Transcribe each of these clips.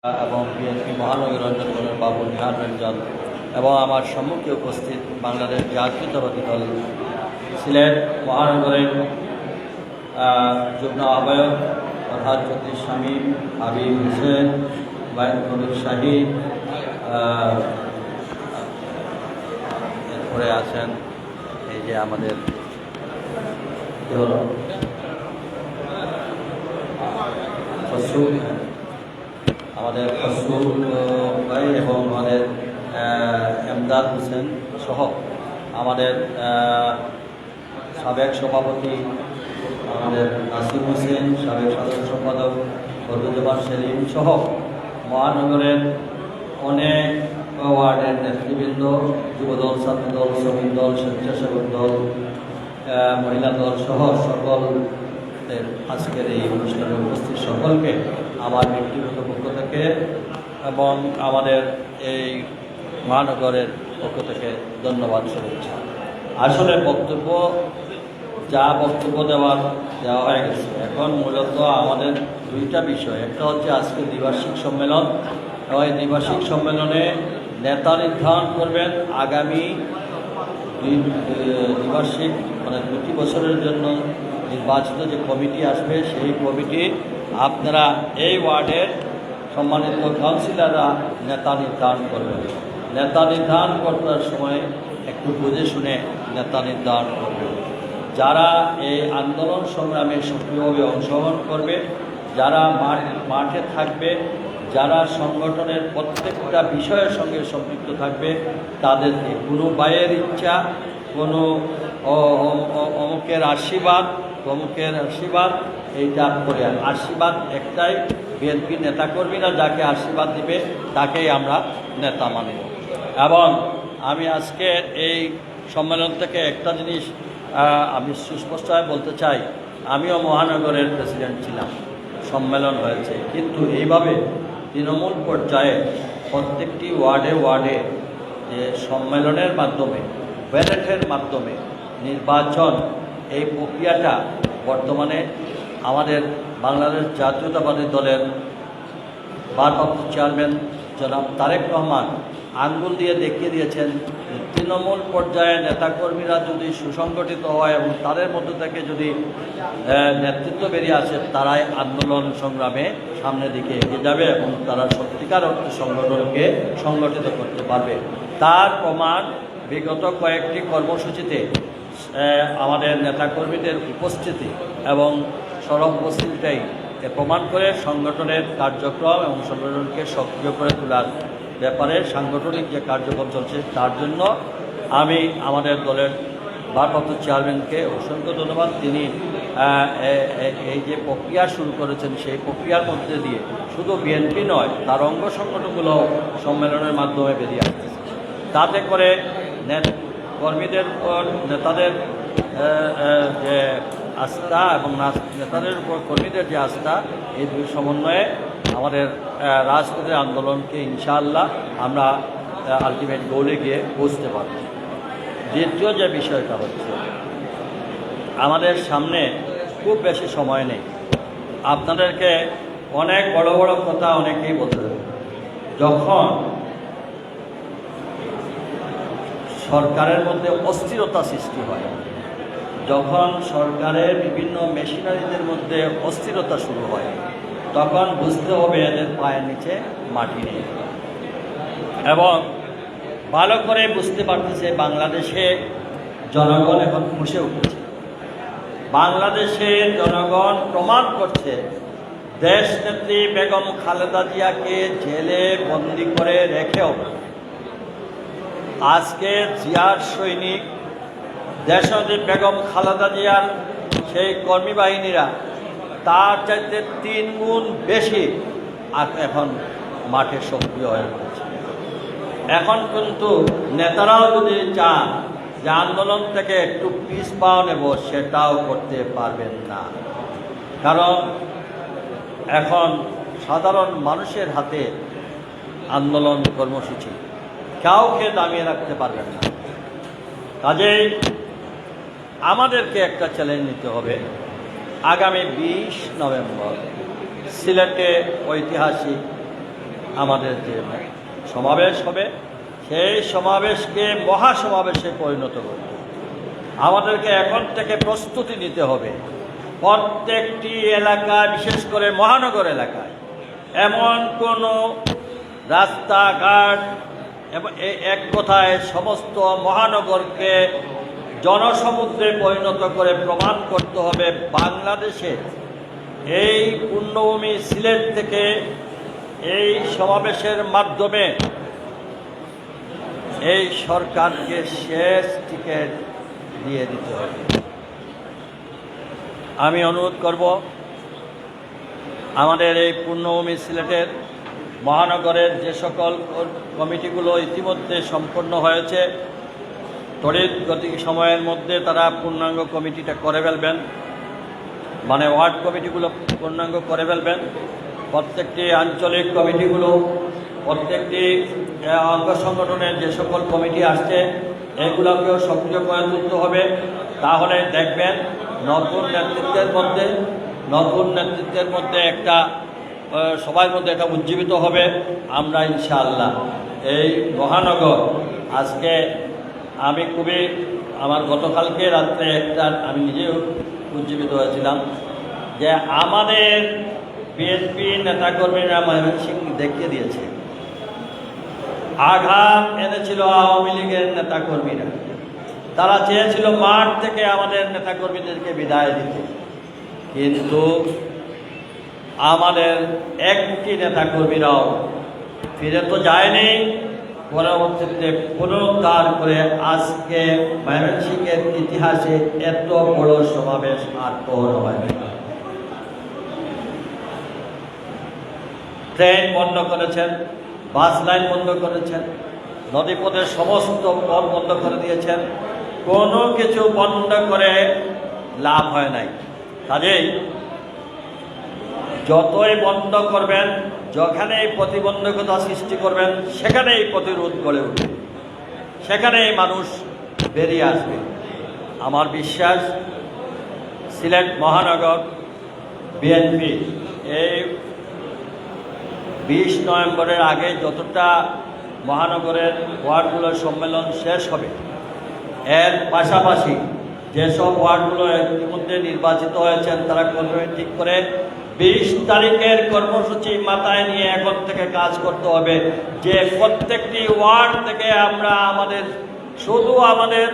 এবং বিএনপি মহানগর অঞ্চলের বাবুল নিহার রঞ্জন এবং আমার সম্মুখে উপস্থিত বাংলাদেশ জাতীয়তাবাদী দল সিলেট মহানগরের যুগ্ম আহ্বায়ক প্রধান জ্যোতিষ শামীম হাবিব হোসেন বাইন কবির শাহী, এরপরে আছেন এই যে আমাদের আমাদের খসরু ভাই এবং আমাদের এমদাদ হোসেন সহ আমাদের সাবেক সভাপতি আমাদের নাসিম হোসেন, সাবেক সাধারণ সম্পাদক ফরজুজ্জামান সেলিম সহ মহানগরের অনেক ওয়ার্ডের নেতৃবৃন্দ, যুবদল, ছাত্রদল, শ্রমিক দল, স্বেচ্ছাসেবক দল, মহিলা দল সহ সকল আজকের এই অনুষ্ঠানে উপস্থিত সকলকে আমার ব্যক্তিগত পক্ষ থেকে এবং আমাদের এই মহানগরের পক্ষ থেকে ধন্যবাদ শুভেচ্ছা। আসলে বক্তব্য দেওয়া হয়ে গেছে। এখন মূলত আমাদের দুইটা বিষয়, একটা হচ্ছে আজকে দ্বিবার্ষিক সম্মেলন এবং এই দ্বিবার্ষিক সম্মেলনে নেতা নির্ধারণ করবেন আগামী দ্বিবার্ষিক মানে 2 বছরের জন্য নির্বাচিত যে কমিটি আসবে সেই কমিটি আপনারা এই ওয়ার্ডের সম্মানিত কাউন্সিলররা নেতা নির্ধারণ করবেন। নেতা নির্ধারণ করার সময় একটু বুঝে শুনে নেতা নির্ধারণ করবেন। যারা এই আন্দোলন সংগ্রামে সক্রিয়ভাবে অংশগ্রহণ করবে, যারা মাঠে থাকবে, যারা সংগঠনের প্রত্যেকটা বিষয়ের সঙ্গে সম্পৃক্ত থাকবে, তাদেরকে কোনো বাইয়ের ইচ্ছা, কোনো অমুকের আশীর্বাদ এইটা করে আশীর্বাদ একটাই, বিএনপি নেতাকর্মীরা যাকে আশীর্বাদ দিবে তাকেই আমরা নেতা মানি। এবং আমি আজকে এই সম্মেলন থেকে একটা জিনিস আমি সুস্পষ্টভাবে বলতে চাই, আমিও মহানগরের প্রেসিডেন্ট ছিলাম, সম্মেলন হয়েছে, কিন্তু এইভাবে তৃণমূল পর্যায়ে প্রত্যেকটি ওয়ার্ডে যে সম্মেলনের মাধ্যমে, ব্যালটের মাধ্যমে নির্বাচন, এই প্রক্রিয়াটা বর্তমানে আমাদের বাংলাদেশ জাতীয়তাবাদী দলের ভারপ্রাপ্ত চেয়ারম্যান জনাব তারেক রহমান আঙ্গুল দিয়ে দেখিয়ে দিয়েছেন। তৃণমূল পর্যায়ে নেতাকর্মীরা যদি সুসংগঠিত হয় এবং তাদের মধ্য থেকে যদি নেতৃত্ব বেরিয়ে আসে, তারাই আন্দোলন সংগ্রামে সামনের দিকে এগিয়ে যাবে এবং তারা সত্যিকার অর্থে সংগঠনকে সংগঠিত করতে পারবে। তার প্রমাণ বিগত কয়েকটি কর্মসূচিতে আমাদের নেতাকর্মীদের উপস্থিতি এবং সরব উপস্থিতিটাই প্রমাণ করে সংগঠনের কার্যক্রম এবং সংগঠনকে সক্রিয় করে তোলার ব্যাপারে সাংগঠনিক যে কার্যক্রম চলছে তার জন্য আমি আমাদের দলের ভারপ্রাপ্ত চেয়ারম্যানকে অসংখ্য ধন্যবাদ। তিনি এই যে প্রক্রিয়া শুরু করেছেন সেই প্রক্রিয়ার মধ্যে দিয়ে শুধু বিএনপি নয়, তার অঙ্গ সংগঠনগুলো সম্মেলনের মাধ্যমে বেরিয়ে আসতেছে। তাতে করে কর্মীদের উপর নেতাদের যে আস্থা এবং নেতাদের উপর কর্মীদের যে আস্থা, এই দুই সমন্বয়ে আমাদের রাজপথের আন্দোলনকে ইনশাআল্লাহ আমরা আলটিমেট গোলে গিয়ে পৌঁছতে পারব। দ্বিতীয় যে বিষয়টা হচ্ছে, আমাদের সামনে খুব বেশি সময় নেই। আপনাদেরকে অনেক বড় বড় কথা অনেকেই বলতে দেবে। যখন সরকারের মধ্যে অস্থিরতা সৃষ্টি হয়, যখন সরকারের বিভিন্ন মেশিনারিদের মধ্যে অস্থিরতা শুরু হয়, তখন বুঝতে হবে এদের পায়ের নিচে মাটি নেই। এবং ভালো করে বুঝতে পারতেছে বাংলাদেশে জনগণ এখন ফুঁসে উঠেছে। বাংলাদেশের জনগণ প্রমাণ করছে দেশনেত্রী বেগম খালেদা জিয়াকে জেলে বন্দি করে রেখেও আজকে জিয়ার সৈনিক, দেশনেত্রী বেগম খালেদা জিয়ার সেই কর্মী বাহিনীরা তার চাইতে 3 গুণ বেশি এখন মাঠে সক্রিয় হয়ে পড়েছে। এখন কিন্তু নেতারাও যদি চান যে আন্দোলন থেকে একটু পিছ পাও নেব, সেটাও করতে পারবেন না। কারণ এখন সাধারণ মানুষের হাতে আন্দোলন কর্মসূচি, কাউকে দামিয়ে রাখতে পারবেন না। কাজেই আমাদেরকে একটা চ্যালেঞ্জ নিতে হবে। আগামী 20 নভেম্বর সিলেটে ঐতিহাসিক আমাদের যে সমাবেশ হবে সেই সমাবেশকে মহাসমাবেশে পরিণত করতে হবে। আমাদেরকে এখন থেকে প্রস্তুতি নিতে হবে। প্রত্যেকটি এলাকায়, বিশেষ করে মহানগর এলাকায় এমন কোনো রাস্তাঘাট এবং এক কথায় সমস্ত মহানগরকে জনসমুদ্রে পরিণত করে প্রমাণ করতে হবে বাংলাদেশে এই পুণ্যভূমি সিলেট থেকে এই সমাবেশের মাধ্যমে এই সরকারকে শেষ টিকিট দিয়ে দিতে হবে। আমি অনুরোধ করব আমাদের এই পুণ্যভূমি সিলেটের মহানগরের যে সকল কমিটিগুলো ইতিমধ্যে সম্পন্ন হয়েছে, তড়িৎ গতি সময়ের মধ্যে তারা পূর্ণাঙ্গ কমিটিটা করে ফেলবেন, মানে ওয়ার্ড কমিটিগুলো পূর্ণাঙ্গ করে ফেলবেন। প্রত্যেকটি আঞ্চলিক কমিটিগুলো, প্রত্যেকটি অঙ্গ সংগঠনের যে সকল কমিটি আসছে এগুলোকেও সক্রিয় করে তুলতে হবে। তাহলে দেখবেন নতুন নেতৃত্বের মধ্যে একটা সবার মধ্যে একটা উজ্জীবিত হবে। আমরা ইনশাআল্লাহ এই মহানগর আজকে আমি খুবই আমার গতকালকে রাত্রে একটা আমি নিজেও উজ্জীবিত হয়েছিলাম যে আমাদের বিএনপি নেতাকর্মীরা ময়মনসিংহ দেখিয়ে দিয়েছে, আঘাত এনেছিল আওয়ামী লীগের নেতাকর্মীরা। তারা চেয়েছিল মাঠ থেকে আমাদের নেতাকর্মীদেরকে বিদায় দিতে, কিন্তু আমাদের একটি নেতাকর্মীরাও ফিরে তো যায়নি। পরবর্তীতে পুনরুদ্ধার করে আজকে ময়মনসিংহের ইতিহাসে এত বড় সমাবেশ আর কখনো হয়নি। ট্রেন বন্ধ করেছেন, বাস লাইন বন্ধ করেছেন, নদীপথের সমস্ত পথ বন্ধ করে দিয়েছেন, কোনো কিছু বন্ধ করে লাভ হয় নাই। কাজেই যতই বন্ধ করবেন, যেখানেই প্রতিবন্ধকতা সৃষ্টি করবেন সেখানেই প্রতিরোধ গড়ে উঠবে, সেখানেই মানুষ বেরিয়ে আসবে। আমার বিশ্বাস সিলেট মহানগর বিএনপি এই 20 নভেম্বরের আগে যতটা মহানগরের ওয়ার্ডগুলোর সম্মেলন শেষ হবে, এর পাশাপাশি যেসব ওয়ার্ডগুলো ইতিমধ্যে নির্বাচিত হয়েছেন তারা কর্মসূচি ঠিক করে 20 তারিখের কর্মসূচি মাথায় নিয়ে এখন থেকে কাজ করতে হবে যে প্রত্যেকটি ওয়ার্ড থেকে আমরা শুধু আমাদের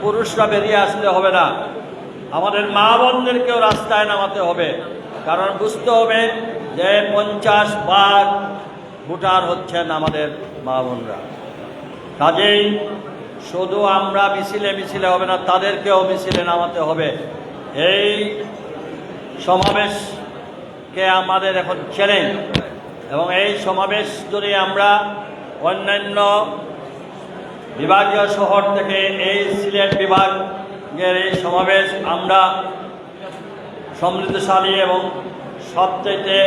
পুরুষরা বেরিয়ে আসলে হবে না, আমাদের মা বোনদেরকেও রাস্তায় নামাতে হবে। কারণ বুঝতে হবে যে 50% ভোটার হচ্ছেন আমাদের মা বোনরা। কাজেই শুধু আমরা মিছিলে হবে না, তাদেরকেও মিছিলে নামাতে হবে। এই সমাবেশকে আমাদের এখন চ্যালেঞ্জ, এবং এই সমাবেশ যদি আমরা অন্যান্য বিভাগীয় শহর থেকে এই সিলেট বিভাগের এই সমাবেশ আমরা সমৃদ্ধশালী এবং সবচেয়ে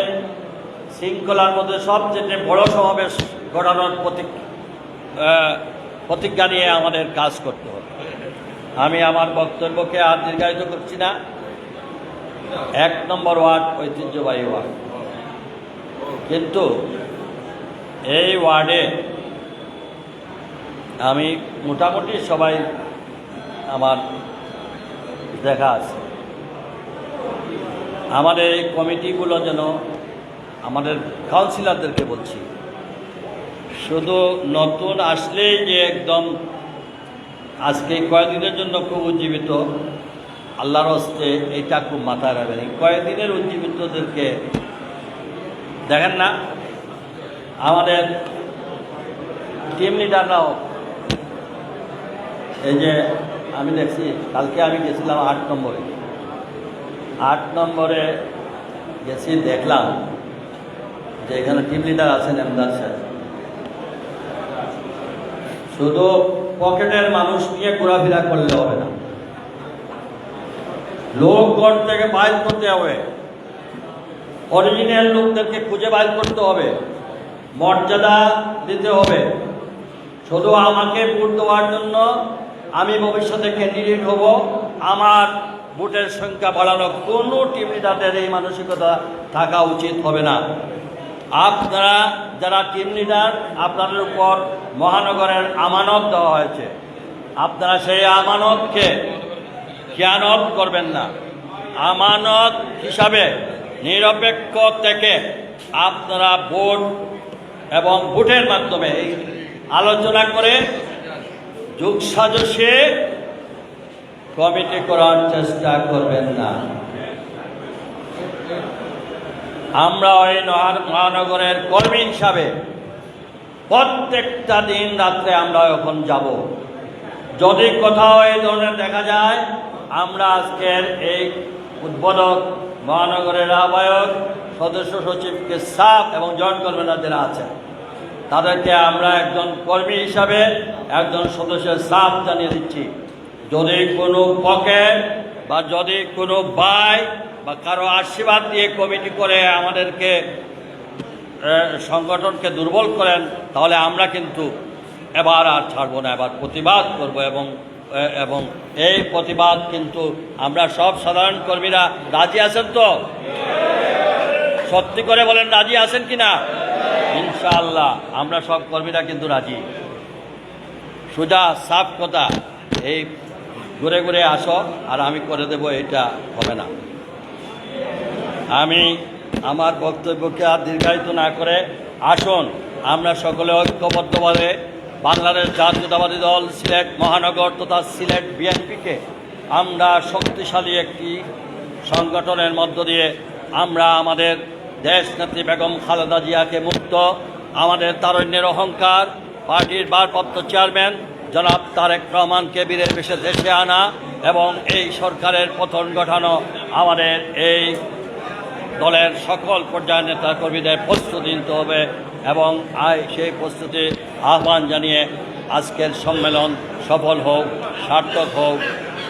শৃঙ্খলার মধ্যে সবচেয়ে বড় সমাবেশ ঘটানোর প্রতিজ্ঞা নিয়ে আমাদের কাজ করতে হবে। আমি আমার বক্তব্যকে আর দীর্ঘায়িত করছি না। 1 নম্বর ওয়ার্ড ঐতিহ্যবাহী ওয়ার্ড, কিন্তু এই ওয়ার্ডে আমি মোটামুটি সবাই আমার দেখা আছে। আমাদের এই কমিটিগুলো যেন আমাদের কাউন্সিলরদেরকে বলছি, শুধু নতুন আসলেই যে একদম আজকে কয়েকদিনের জন্য খুব উজ্জীবিত, আল্লাহর হস্তে এইটা খুব মাথায় রাখবেন। কয়েকদিনের উজ্জীবিতদেরকে দেখেন না, আমাদের টিম লিডাররাও এই যে আমি দেখছি, কালকে আমি গেছিলাম 8 নম্বরে গেছি, দেখলাম যে এখানে টিম লিডার আছেন এমদাদ সাহেব। শুধু পকেটের মানুষ নিয়ে ঘোরাফেরা করলে হবে না, লোকগণ থেকে বাইর করতে হবে, অরিজিনাল লোকদেরকে খুঁজে বাইর করতে হবে, মর্যাদা দিতে হবে। শুধু আমাকে ভোট দেওয়ার জন্য আমি ভবিষ্যতে ক্যান্ডিডেট হব, আমার ভোটের সংখ্যা বাড়ানো, কোনো টিম লিডারদের এই মানসিকতা থাকা উচিত হবে না। আপনারা যারা টিম লিডার, আপনাদের উপর মহানগরের আমানত দেওয়া হয়েছে, আপনারা সেই আমানতকে খেয়ানত করবেন না। আমানত হিসাবে নিরপেক্ষ থেকে আপনারা ভোট এবং ভোটের মাধ্যমে এই আলোচনা করে যোগসাজশে কমিটি করার চেষ্টা করবেন না। আমরা ওই মহানগরের কর্মী হিসাবে প্রত্যেকটা দিন রাত্রে আমরা এখন যাব। যদি কোথাও এই ধরনের দেখা যায়, আমরা আজকের এই উদ্বোধক মহানগরের আহ্বায়ক সদস্য সচিবকে সাফ এবং জয়েন্ট কনভেনর যারা আছেন তাদেরকে আমরা একজন কর্মী হিসাবে একজন সদস্যের সাফ জানিয়ে দিচ্ছি, যদি কোনো পকেট বা যদি কোনো বাই বা কারো আশীর্বাদ দিয়ে কমিটি করে আমাদেরকে সংগঠনকে দুর্বল করেন, তাহলে আমরা কিন্তু এবার আর ছাড়বো না, এবার প্রতিবাদ করব। এবং এই প্রতিবাদ কিন্তু আমরা সব সাধারণ কর্মীরা রাজি আছেন তো? সত্যি করে বলেন, রাজি আছেন কিনা? ইনশাআল্লাহ আমরা সব কর্মীরা কিন্তু রাজি। সোজা সাফ কথা, এই ঘুরে ঘুরে আসো আর আমি করে দেব, এটা হবে না। আমি আমার বক্তব্যকে আর দীর্ঘায়িত না করে আসুন আমরা সকলে ঐক্যবদ্ধভাবে বাংলাদেশ জাতীয়তাবাদী দল সিলেট মহানগর তথা সিলেট বিএনপিকে আমরা শক্তিশালী একটি সংগঠনের মধ্য দিয়ে আমরা আমাদের দেশনেত্রী বেগম খালেদা জিয়াকে মুক্ত, আমাদের তারুণ্যের অহংকার পার্টির ভারপ্রাপ্ত চেয়ারম্যান জনাব তারেক রহমানকে বীরের বেশে দেশে আনা এবং এই সরকারের পতন ঘটানো আমাদের এই দলের সকল পর্যায়ের নেতা কর্মীদের প্রস্তুতি নিতে হবে। এবং সেই প্রস্তুতি আহ্বান জানিয়ে আজকের সম্মেলন সফল হোক, সার্থক হোক।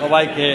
সবাইকে